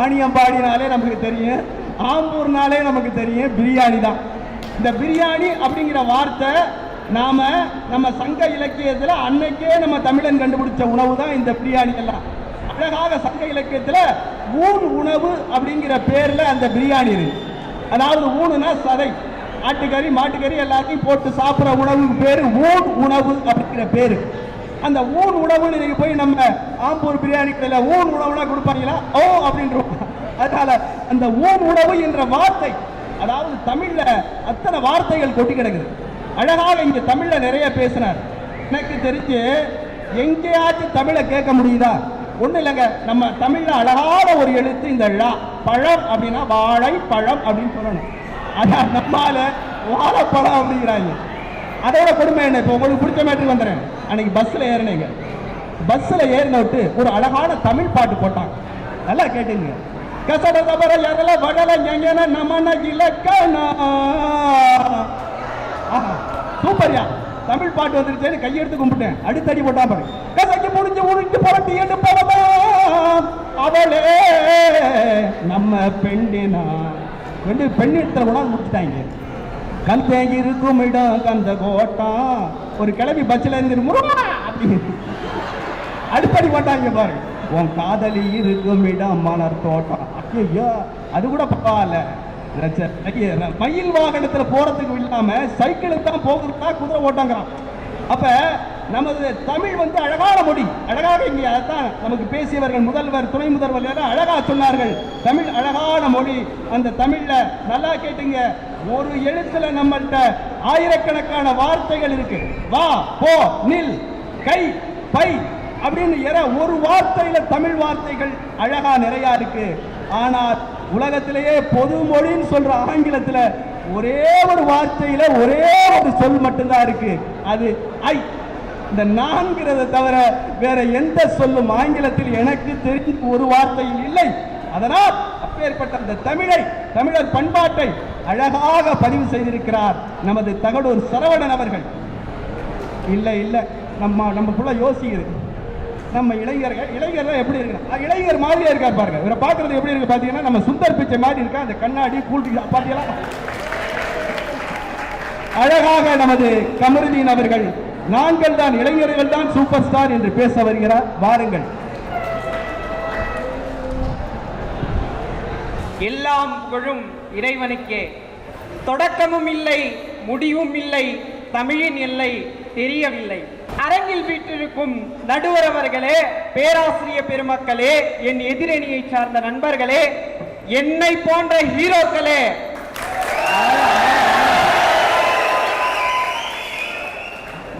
வாணியம்பாடினாலே நமக்கு தெரியும், ஆம்பூர்னாலே நமக்கு தெரியும் பிரியாணி தான். இந்த பிரியாணி அப்படிங்கிற வார்த்தை நம்ம சங்க இலக்கியத்தில் அன்னைக்கே நம்ம தமிழன் கண்டுபிடிச்ச உணவு தான் இந்த பிரியாணி எல்லாம். அழகாக சங்க இலக்கியத்தில் ஊன் உணவு அப்படிங்கிற பேர்ல அந்த பிரியாணி இருக்கு. அதாவது ஊனுனா சதை, ஆட்டுக்கறி மாட்டுக்கறி எல்லாத்தையும் போட்டு சாப்பிட்ற உணவுக்கு பேரு ஊன் உணவு அப்படிங்கிற பேரு. அந்த ஊன் உணவுன்னு நீங்க போய் நம்ம ஆம்பூர் பிரியாணி கடையில் ஊன் உணவுனா கொடுப்பாங்களா? ஓ அப்படின்றோம். அதனால அந்த ஊன் உணவு என்ற வார்த்தை, அதாவது தமிழ்ல அத்தனை வார்த்தைகள் கொட்டி கிடக்குது. அழகாக இங்க தமிழ்ல நிறைய பேசினார். எனக்கு தெரிஞ்சு எங்கேயாச்சும் தமிழை கேட்க முடியுதா? ஒண்ணு இல்லைங்க. நம்ம தமிழ்ல அழகான ஒரு எழுத்து இந்த ழ. பழம் அப்படின்னா வாழை பழம் அப்படின்னு சொல்லணும். அதான் நம்மால வாழைப்பழம் அப்படிங்கிறாங்க. அதோட கொடுமை என்ன? இப்போ உங்களுக்கு பிடிச்ச மேட்டுக்கு வந்துடுறேன். அன்னைக்கு பஸ்ஸில் ஏறினீங்க. பஸ்ஸில் ஏறின விட்டு ஒரு அழகான தமிழ் பாட்டு போட்டாங்க. நல்லா கேட்டுங்க. கசட தபர எரல வடல எங்கன நமன இலக்கணா. சூப்பர்யா, தமிழ் பாட்டு வந்துருச்சேன்னு கையெடுத்து கும்பிட்டேன். அடுத்தடி போட்டா பாரு. கசக்கி முடிஞ்சு புரட்டி எடு போவதா அவளே நம்ம பெண்ணினா வந்து பெண்ணிடத்துல கூட முடிச்சுட்டாங்க. கந்தே இருக்கும் இடம் கந்த கோட்டா. ஒரு கிளம்பி பஸ்ல இருந்து முருகா அப்படின்னு அடுத்தடி போட்டாங்க பாரு. உன் காதலி இருக்கும் இடம் மலர் தோட்டம். ஐயோ, அது கூட பரவாயில்ல. மயில் வாகனத்துல போறதுக்கு இல்லாம சைக்கிளுக்கு தான் போகிறதா குதிரை ஓட்டாங்கிறான். அப்ப நமது தமிழ் வந்து அழகான மொழி. அழகாக இங்கே அதான் நமக்கு பேசியவர்கள் முதல்வர் துணை முதல்வர் எல்லாம் அழகா சொன்னார்கள். தமிழ் அழகான மொழி. அந்த தமிழ்ல நல்லா கேட்டுங்க, ஒரு எழுத்துல நம்மள்கிட்ட ஆயிரக்கணக்கான வார்த்தைகள் இருக்கு. வா போ நில் கை பை அப்படின்னு ஒரு வார்த்தையில தமிழ் வார்த்தைகள் அழகா நிறைய இருக்கு. ஆனால் உலகத்திலேயே பொது மொழின்னு சொல்ற ஆங்கிலத்துல ஒரே ஒரு வார்த்தையில ஒரே ஒரு சொல் மட்டும்தான் இருக்கு. அது ஐ. இந்த நான்கிறத தவிர வேற எந்த சொல்லும் ஆங்கிலத்தில் எனக்கு தெரிஞ்ச ஒரு வார்த்தையில் இல்லை. அதனால் அப்பேற்பட்ட அந்த தமிழர் பண்பாட்டை அழகாக பதிவு செய்திருக்கிறார் நமது தகடூர் சரவணன் அவர்கள். இல்ல நம்ம யோசிக்கிறது. நம்ம இளைஞர்கள் எப்படி இருக்கு? இளைஞர் மாதிரியே இருக்கார் பாருங்க. இவரை பார்க்கறது எப்படி இருக்கு பாத்தீங்கன்னா நம்ம சுந்தர் பிச்சை மாதிரி இருக்கா. அந்த கண்ணாடி கூல் பாத்தீங்களா? அழகாக நமது கமருதீன் அவர்கள் நாங்கள் தான் இளைஞர்கள் தான் சூப்பர் ஸ்டார் என்று பேச வருகிறார். வாருங்கள். எல்லாம் புகழும் இறைவனுக்கே. தொடக்கமும் இல்லை முடிவும் இல்லை, தமிழின் எல்லை தெரியவில்லை. அரங்கில் வீட்டிருக்கும் நடுவர் அவர்களே, பேராசிரியர் பெருமக்களே, என் எதிரணியை சார்ந்த நண்பர்களே, என்னை போன்ற ஹீரோக்களே,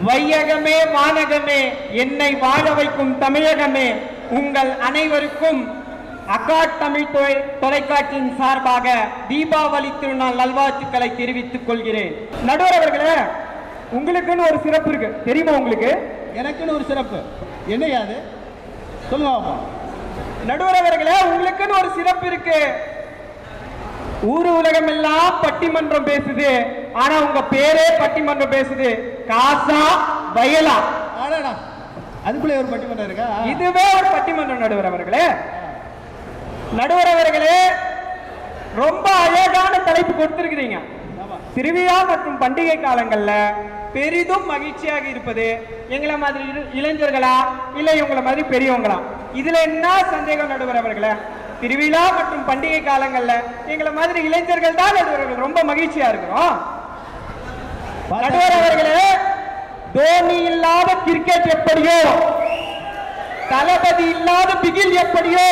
வையகமே வானகமே, என்னை வாழ வைக்கும் தமிழகமே, உங்கள் அனைவருக்கும் அகாட் தமிழ் தொலைக்காட்சியின் சார்பாக தீபாவளி திருநாள் நல்வாழ்த்துக்களை தெரிவித்துக் கொள்கிறேன். நடுவர் அவர்களே, உங்களுக்குன்னு ஒரு சிறப்பு இருக்கு தெரியுமா? உங்களுக்கு எனக்குன்னு ஒரு சிறப்பு என்னையாது சொல்லுங்க. நடுவர் அவர்களே, உங்களுக்குன்னு ஒரு சிறப்பு இருக்கு. ஊரு உலகம் எல்லாம் பட்டிமன்றம் பேசுது, ஆனா உங்க பேரே பட்டிமன்றம் பேசுது. காசா வயலா? அதுக்குள்ளே ஒரு பட்டிமன்றம் இருக்கா? இதுவே ஒரு பட்டிமன்றம். நடுவர் அவர்களே, ரொம்ப அழகான தலைப்பு கொடுத்திருக்கிறீங்க. திருவிழா மற்றும் பண்டிகை காலங்கள்ல பெரிதும் மகிழ்ச்சியாக இருப்பது எங்களை மாதிரி இளைஞர்களா இல்லை உங்களை மாதிரி பெரியவங்களா? இதுல என்ன சந்தேகம் நடுவர் அவர்களே? திருவிழா மற்றும் பண்டிகை காலங்கள்ல எங்களை மாதிரி இளைஞர்கள் தான் நடுவர்கள் ரொம்ப மகிழ்ச்சியா இருக்கிறோம். நடுவர் அவர்களே, தோனி இல்லாத கிரிக்கெட் எப்படியோ, தளபதி இல்லாத பிகில் எப்படியோ,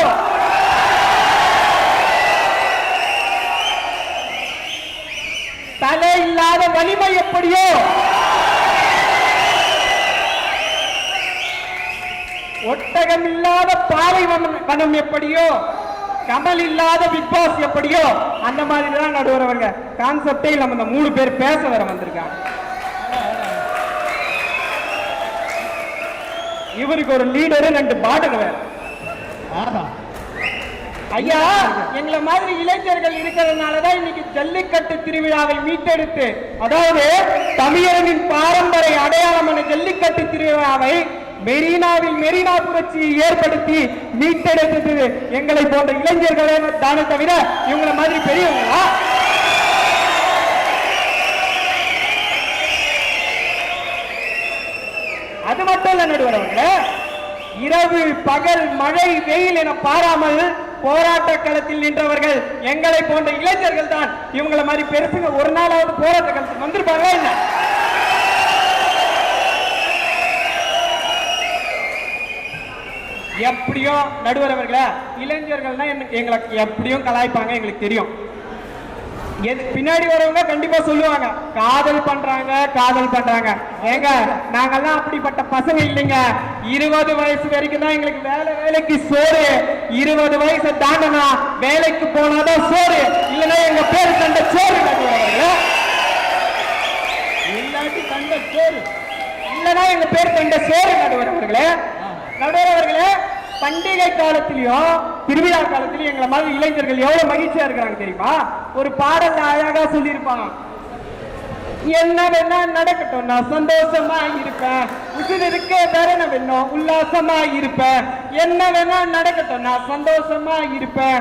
தலை இல்லாத வலிமை எப்படியோ, ஒட்டகம் இல்லாத பாலைவனம் எப்படியோ, கமல் இல்லாத பிக் பாஸ் எப்படியோ, அந்த மாதிரி தான் நடுவர் அவங்க கான்செப்டே நம்ம இந்த 3 பேர் பேச வர வந்திருக்காங்க. இவருக்கு ஒரு லீடரு 2 பாட்டுக்கு வேற. ஐயா, எங்களை மாதிரி இளைஞர்கள் இருக்கிறதுனாலதான் இன்னைக்கு ஜல்லிக்கட்டு திருவிழாவை மீட்டெடுத்து, அதாவது தமிழரின் பாரம்பரிய அடையாளமான ஜல்லிக்கட்டு திருவிழாவை மெரினாவில் மெரினா புரட்சியை ஏற்படுத்தி மீட்டெடுத்தது எங்களை போன்ற இளைஞர்களே தானே தவிர இவங்களை மாதிரி பெரியவங்களா? அது மட்டும் இல்ல நடுவர் அவர்களே, இரவு பகல் மழை வெயில் என பாராமல் போராட்ட களத்தில் நின்றவர்கள் எங்களை போன்ற இளைஞர்கள் தான். இவங்களை மாதிரி பெருசுங்க ஒரு நாளாவது போராட்ட களத்துக்கு வந்திருப்பாங்களா இல்ல? எப்படியும் நடுவர் அவர்களே, இளைஞர்கள்னா எங்களுக்கு எப்படியும் கலாய்ப்பாங்க, எங்களுக்கு தெரியும். பின்னாடி வரவங்க கண்டிப்பா சொல்லுவாங்க காதல் பண்றாங்க காதல் பண்றாங்க. ஏங்க நாங்கெல்லாம் அப்படிப்பட்ட பசங்க இல்லைங்க. 20 வயசு வரைக்கும் தான் எங்களுக்கு வேலைக்கு சோறு. 20 வயசை தாண்டனா வேலைக்கு போனாதான் சோறு, இல்லைன்னா எங்க பேர் கண்ட சோறு இல்லாட்டி கண்ட சோறு, இல்லைன்னா எங்க பேர் கண்ட சோறு நடுவர் அவர்களே. நடுவர் அவர்களே, பண்டிகை காலத்திலயும் திருவிழா காலத்திலயும் எங்களை மாதிரி இளைஞர்கள் எவ்வளவு மகிழ்ச்சியா இருக்கிறாங்க தெரியுமா? ஒரு பாடல்ல அழகா சொல்லியிருப்பாங்க, என்ன வேணா நடக்கட்டும் நான் சந்தோஷமா இருப்பேன், உசிருக்கு வேற வேணும் உல்லாசமா இருப்பேன், என்ன வேணா நடக்கட்டும் நான் சந்தோஷமா இருப்பேன்,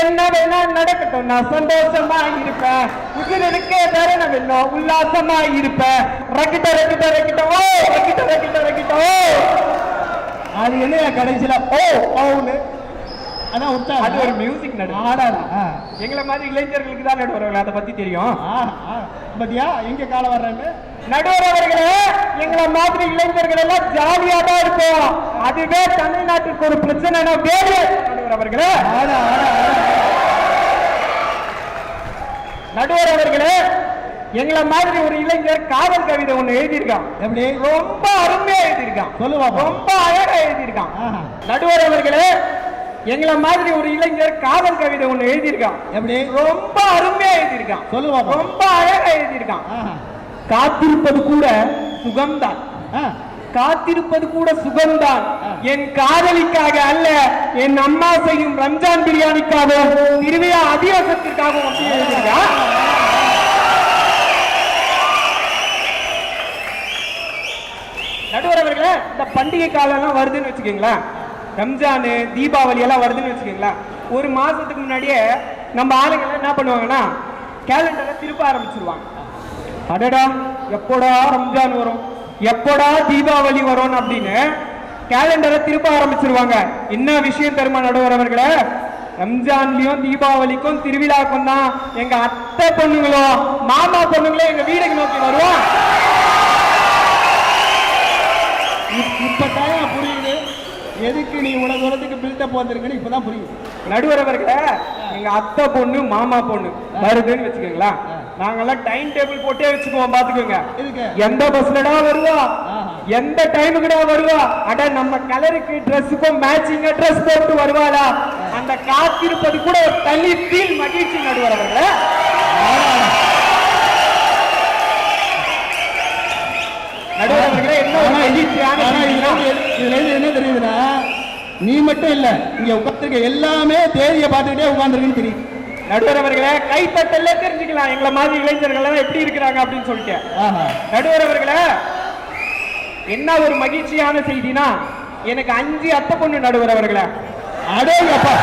என்ன வேணா நடக்கட்டும் நான் சந்தோஷமா இருப்பேன், உசிருக்கு வேற வேணும் உல்லாசமா இருப்பேன், ரக்கிட்ட ரக்கிட்ட ரக்கிட்ட ஓ ரக்கிட்ட ரக்கிட்ட ரக்கிட்ட ஓ. அது என்ன கடைசியில ஓ ஓன்னு அதான் உச்சா. அது ஒரு மியூசிக் எங்களை மாதிரி இளைஞர்களுக்கு தான் நடுவர் அதை பத்தி தெரியும். பத்தியா எங்க காலம் வர்றாங்க நடுவர் அவர்களே, எங்களை மாதிரி இளைஞர்கள் எல்லாம் ஜாலியா தான் இருப்போம். அதுவே தமிழ்நாட்டுக்கு ஒரு பிரச்சனை வேறு நடுவர் அவர்களே. நடுவர் அவர்களே, எங்களை மாதிரி ஒரு இளைஞர் காதல் கவிதை ஒண்ணு எழுதியிருக்கான். எப்படி? ரொம்ப அருமையா எழுதியிருக்கான். சொல்லுவா. ரொம்ப அழகா எழுதியிருக்கான். நடுவர் அவர்களே, எங்களை மாதிரி ஒரு இளைஞர் காதல் கவிதை ஒண்ணு எழுதியிருக்கான். எப்படி? ரொம்ப அருமையா எழுதியிருக்கான். சொல்லுவா. ரொம்ப அழகா எழுதியிருக்கான். காத்திருப்பது கூட சுகம்தான், காத்திருப்பது கூட சுகம்தான், என் காதலிக்காக அல்ல என் அம்மா செய்யும் ரம்ஜான் பிரியாணிக்காகவும் திருவிழா அதிவாசத்திற்காகவும் அப்படி எழுதியிருக்கான். நடுவர் அவர்களே, இந்த பண்டிகை காலம் வருதுன்னு வச்சுக்கீங்களா, ரம்ஜானு தீபாவளி எல்லாம் வருதுன்னு வச்சுக்கீங்களா, ஒரு மாசத்துக்கு முன்னாடியே நம்ம ஆளுங்க என்ன பண்ணுவாங்கன்னா கேலண்டரை திருப்ப ஆரம்பிச்சிருவாங்க. அடடா எப்போடா ரம்ஜான் வரும், எப்போடா தீபாவளி வரும் அப்படின்னு கேலண்டரை திருப்ப ஆரம்பிச்சிருவாங்க. என்ன விஷயம் தெரியுமா நடுவர் அவர்களே? ரம்ஜான்லயும் தீபாவளிக்கும் திருவிழாக்கும் தான் எங்க அத்தை பொண்ணுங்களோ மாமா பொண்ணுங்களோ எங்க வீடுக்கு நோக்கி வருவோம். இப்பதான் புரியுது எதுக்கு நீ உலக தூரத்துக்கு பில்டப் வந்திருக்குன்னு இப்பதான் புரியுது. நடுவர் அவர்களே, எங்க அத்தை பொண்ணு மாமா பொண்ணு வருதுன்னு வச்சுக்கோங்களா, நாங்கெல்லாம் டைம் டேபிள் போட்டே வச்சுக்குவோம். பாத்துக்கோங்க, எந்த பஸ்லடா வருவா, எந்த டைமுக்குடா வருவா, அட நம்ம கலருக்கு ட்ரெஸ்ஸுக்கும் மேட்சிங்கா ட்ரெஸ் போட்டு வருவாளா, அந்த காத்திருப்பது கூட ஒரு தனி ஃபீல் மகிழ்ச்சி நடுவர் அவர்களே. நடுவர் அவர்களே, என்ன தெரியுதுன்னா, நீ மட்டும் இல்ல இங்க உட்கார்ந்துருக்க எல்லாமே தேதியை பார்த்துக்கிட்டே உட்கார்ந்துருக்குன்னு தெரியுது. நடுவர் அவர்களே, கைத்தட்டல தெரிஞ்சுக்கலாம் எங்களை மாதிரி இளைஞர்கள் எல்லாம் எப்படி இருக்கிறாங்க அப்படின்னு சொல்லிட்டு. நடுவர் அவர்களே, என்ன ஒரு மகிழ்ச்சியான செய்தினா, எனக்கு 5 அத்தை பொண்ணு நடுவர் அவர்களே. அடேங்கப்பா,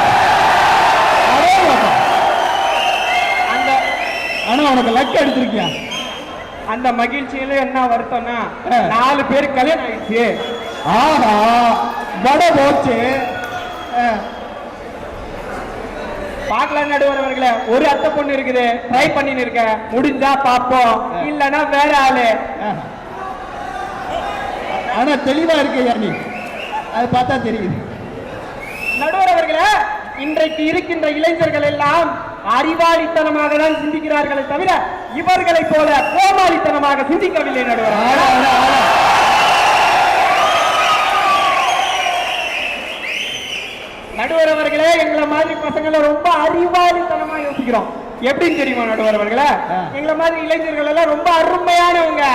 அந்த ஆனா உனக்கு லக் எடுத்திருக்கியா? அந்த மகிழ்ச்சியில என்ன வருத்தம்னா 4 பேர் கல்யாணம் ஆயிடுச்சு. ஆஹா, வட போச்சு. பார்க்கலாம் நடுவர் அவர்களே, ஒரு அத்தை பொண்ணு இருக்குது, ட்ரை பண்ணின்னு இருக்க, முடிஞ்சா பாப்போம், இல்லன்னா வேற ஆளு. ஆனா தெளிவா இருக்கையா நீ, அது பார்த்தா தெரியுது. நடுவர் அவர்களே, இன்றைக்கு இருக்கின்ற இளைஞர்கள் எல்லாம் அறிவாளித்தனமாக தான் சிந்திக்கிறார்களே தவிர இவர்களை போல கோமாளித்தனமாக சிந்திக்கவில்லை. நடுவர் நடுவர் அவர்களே, எங்களை மாதிரி பசங்களை ரொம்ப அறிவாளித்தனமா யோசிக்கிறோம். எப்படின்னு தெரியுமா நடுவர் அவர்களே? எங்களை மாதிரி இளைஞர்கள் எல்லாம் ரொம்ப அருமையானவங்க.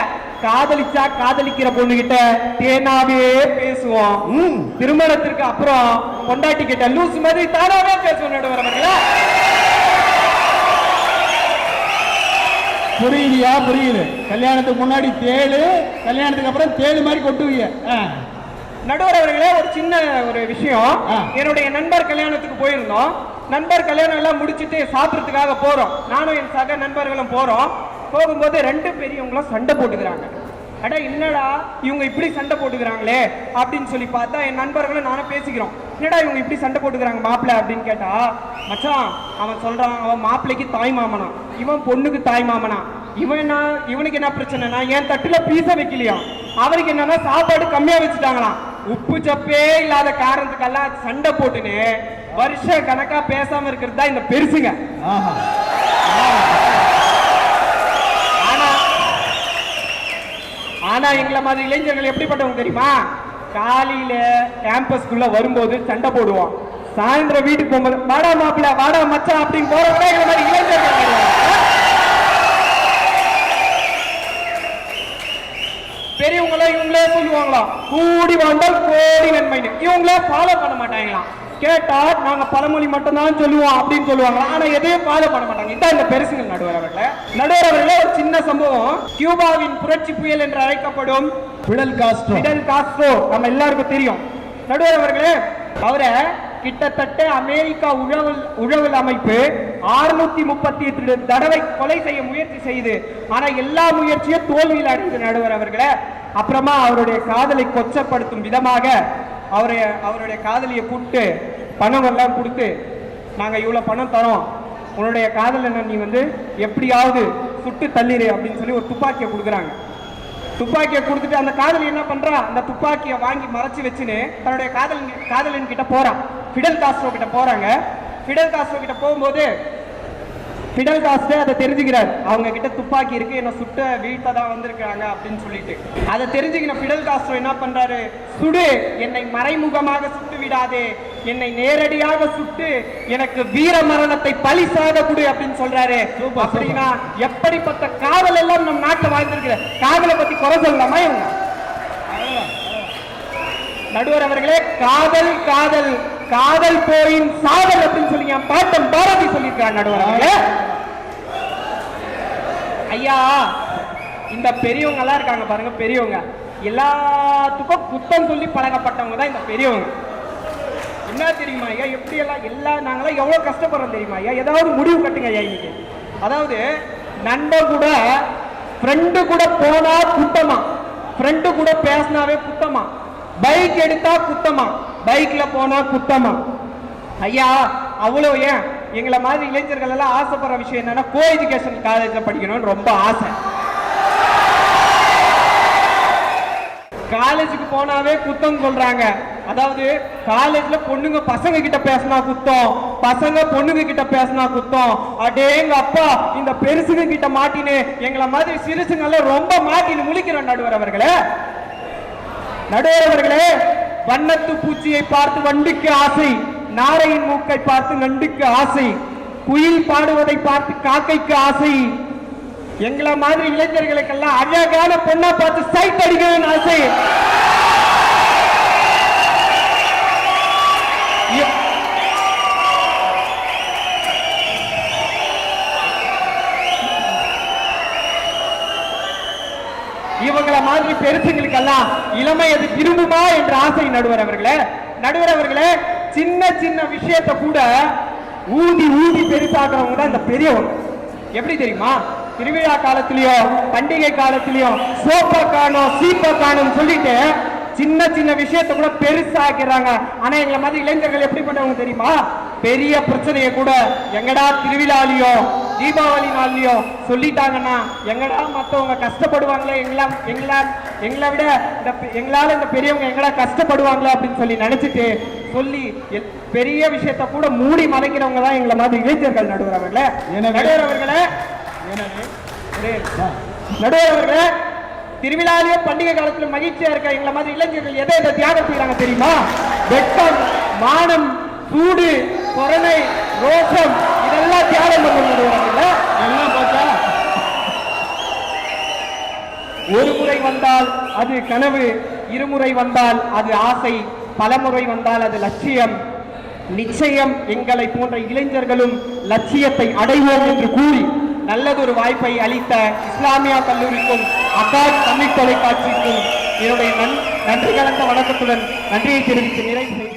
காதலிச்சா காதலிக்கிற பொண்ணுகிட்ட தேனாவே பேசுவோம், திருமணத்திற்கு அப்புறம் பொண்டாட்டி கிட்ட லூஸ் மாதிரி தானாவே பேசுவோம். நடுவர் அவர்களே, புரியுதியா? புரியுது. கல்யாணத்துக்கு முன்னாடி தேளு, கல்யாணத்துக்கு அப்புறம் தேளு மாதிரி கொட்டுவீங்க. நடுவர் அவர்களே, ஒரு சின்ன ஒரு விஷயம். என்னுடைய நண்பர் கல்யாணத்துக்கு போயிருந்தோம். நண்பர் கல்யாணம் எல்லாம் முடிச்சிட்டு சாப்பிட்றதுக்காக போறோம். நானும் என் சக நண்பர்களும் போறோம். போகும்போது 2 பெரியவங்களும் சண்டை போட்டுக்கிறாங்க. அட என்னடா இவங்க இப்படி சண்டை போட்டுக்கிறாங்களே அப்படின்னு சொல்லி பார்த்தா என் நண்பர்களும் நானும் பேசிக்கிறோம். என்னடா இவங்க இப்படி சண்டை போட்டுக்கிறாங்க மாப்பிள்ளை அப்படின்னு கேட்டா, மச்சான் அவன் சொல்றான் அவன் மாப்பிள்ளைக்கு தாய் மாமனா, இவன் பொண்ணுக்கு தாய் மாமனா. இவனுக்கு என்ன பிரச்சனைனா என் தட்டுல பீஸா வைக்கலையா, அவருக்கு என்னன்னா சாப்பாடு கம்மியா வச்சுட்டாங்களாம். உப்பு சப்பே இல்லாத காரணத்துக்கெல்லாம் சண்டை போட்டுன்னு வருஷ கணக்கா பேசாம இருக்கிறது தான் இந்த பெருசுங்க. ஆனா எங்களை மாதிரி இளைஞர்கள் எப்படிப்பட்டவங்க தெரியுமா? காலையில கேம்பஸ்குள்ள வரும்போது சண்டை போடுவோம், சாயந்தரம் வீட்டுக்கு போகும்போது வாடா மாப்பிள்ள வாடா மச்சான் அப்படின்னு போறவங்க எங்களை மாதிரி இளைஞர்கள். பெரியவங்கள இவங்களே சொல்லுவாங்களா, கூடி வாழ்ந்தால் கோடி நன்மைன்னு. இவங்களே ஃபாலோ பண்ண மாட்டாங்களாம். கேட்டா நாங்க பழமொழி மட்டும் தான் சொல்லுவோம் அப்படின்னு சொல்லுவாங்க. ஆனா எதையும் ஃபாலோ பண்ண மாட்டாங்க. இதான் இந்த பெருசுகள். நடுவர் அவர்களே ஒரு சின்ன சம்பவம். கியூபாவின் புரட்சி புயல் என்று அழைக்கப்படும் பிடல் காஸ்ட்ரோ நம்ம எல்லாருக்கும் தெரியும். நடுவர் அவர்களே, அவரை கிட்டத்தட்ட அமெரிக்கா உழவல் அமைப்பு 638 தடவை கொலை செய்ய முயற்சி செய்து, ஆனா எல்லா முயற்சியும் தோல்வியில் அடைந்த நடுவர் அவர்களே. அப்புறமா அவருடைய காதலை கொச்சப்படுத்தும் விதமாக அவருடைய காதலியை கூப்பிட்டு பணம் எல்லாம் கொடுத்து, நாங்க இவ்வளவு பணம் தரோம், உன்னுடைய காதலனை நீ எப்படியாவது சுட்டு தள்ளிடு அப்படின்னு சொல்லி ஒரு துப்பாக்கியை கொடுக்குறாங்க. துப்பாக்கியை கொடுத்துட்டு அந்த காதலி என்ன பண்றா, அந்த துப்பாக்கியை வாங்கி மறைச்சு வச்சுன்னு தன்னுடைய காதலன் கிட்ட போறான். பிடல் காஸ்ட்ரோ கிட்ட போறாங்க. பிடல் காஸ்ட்ரோ கிட்ட போகும்போது பிடல் காஸ்ட்ரோ அதை தெரிஞ்சுக்கிறார், அவங்க கிட்ட துப்பாக்கி இருக்கு, என்ன சுட்ட வீட்டை தான் வந்திருக்காங்க அப்படின்னு சொல்லிட்டு. அதை தெரிஞ்சுக்கிற பிடல் காஸ்ட்ரோ என்ன பண்றாரு, சுடு, என்னை மறைமுகமாக சுட்டு விடாதே, என்னை நேரடியாக சுட்டு எனக்கு வீர மரணத்தை பலிசாக கொடு அப்படின்னு சொல்றாரு. அப்படின்னா எப்படிப்பட்ட காதல் எல்லாம் நம் நாட்டில் வாழ்ந்திருக்கிற காதலை பத்தி குறை சொல்லலாமா இவங்க? நடுவர் அவர்களே, காதல் காதல் காதல் போயின் சாதல் அப்படின்னு சொல்லி என் பாட்டன் பாரதி சொல்லியிருக்கார். நடுவர் அவர்களே, ஐயா இந்த பெரியவங்க எல்லாம் இருக்காங்க பாருங்க, பெரியவங்க எல்லாத்துக்கும் குத்தம் சொல்லி பழகப்பட்டவங்க தான் இந்த பெரியவங்க. என்ன தெரியுமா ஐயா, எப்படி எல்லாம் நாங்களாம் எவ்வளவு கஷ்டப்படுறோம் தெரியுமா ஐயா? ஏதாவது முடிவு கட்டுங்க ஐயா. இன்னைக்கு அதாவது நண்பர் கூட ஃப்ரெண்டு கூட போனா குத்தமா, ஃப்ரெண்டு கூட பேசினாவே குத்தமா, பைக் எடுத்தா குத்தமா, பைக்ல போனா குத்தமா. ஐயா அவ்வளவு ஏன் எங்களை மாதிரி இளைஞர்கள் எல்லாம் ஆசைப்படுற விஷயம் என்னன்னா, கோ எஜுகேஷன் காலேஜ்ல படிக்கணும்னு ரொம்ப ஆசை. காலேஜுக்கு போனாவே குத்தம் சொல்றாங்க. அதாவது காலேஜ்ல பொண்ணுங்க பசங்க கிட்ட பேசினா குத்தம், பசங்க பொண்ணுங்க கிட்ட பேசினா குத்தம். அடேங்க அப்பா, இந்த பெருசுங்க கிட்ட மாட்டின்னு எங்களை மாதிரி சிறுசுங்க ரொம்ப மாட்டின்னு முழிக்கிறோம். நடுவர் அவர்களே, நடுவர் அவர்களே, வண்ணத்து பூச்சியை பார்த்து வண்டுக்கு ஆசை, நாரையின் மூக்கை பார்த்து நண்டுக்கு ஆசை, குயில் பாடுவதை பார்த்து காக்கைக்கு ஆசை. எங்களை மாதிரி இளைஞர்களுக்கெல்லாம் அழகான பொண்ணா பார்த்து சைட் அடிக்கணும்னு ஆசை. இவங்களை மாதிரி பெருசுங்களுக்கெல்லாம் இளமை அது திரும்புமா என்ற ஆசை. நடுவர் அவர்களே, சின்ன சின்ன விஷயத்தை கூட ஊதி ஊதி பெருசாக்குறவங்க தான் இந்த பெரியவங்க. எப்படி தெரியுமா? திருவிழா காலத்திலயோ பண்டிகை காலத்திலயோ சோப்பா காணும் சீப்பா காணும் சொல்லிட்டு சின்ன சின்ன விஷயத்தை கூட பெருசாக்கிறாங்க. ஆனா எங்களை மாதிரி இளைஞர்கள் எப்படிப்பட்டவங்க தெரியுமா? பெரிய பிரச்சனையை கூட எங்கடா திருவிழாலையோ தீபாவளி நாள்லயோ சொல்லிட்டாங்கன்னா, எங்கடா மற்றவங்க கஷ்டப்படுவாங்களே, எங்களை விட எங்களால இந்த பெரியவங்க எங்கடா கஷ்டப்படுவாங்களே அப்படின்னு சொல்லி நினைச்சிட்டு சொல்லி பெரிய விஷயத்த கூட மூடி மறைக்கிறவங்க தான் எங்களை மாதிரி இளைஞர்கள். நடுவர் அவர்களே, திருவிழாவிலேயே பண்டிகை காலத்துல மகிழ்ச்சியா இருக்க எங்களை மாதிரி இளைஞர்கள் எதை தியாகம் செய்யறாங்க தெரியுமா? வெட்டம், மானம், சூடு, பொறனை, ரோஷம் இதெல்லாம் தியாகம் பண்ணுவாங்க. எல்லாம் பார்த்தா ஒரு முறை வந்தால் அது கனவு, இருமுறை வந்தால் அது ஆசை, பலமுறை வந்தால் அது லட்சியம். நிச்சயம் எங்களை போன்ற இளைஞர்களும் லட்சியத்தை அடைவோம் என்று கூறி நல்லதொரு வாய்ப்பை அளித்த இஸ்லாமியா கல்லூரிக்கும் அக்கா தமிழ் தொலைக்காட்சிக்கும் என்னுடைய நன்றி கலந்த வணக்கத்துடன் நன்றியை தெரிவித்து நிறைவு செய்கிறேன்.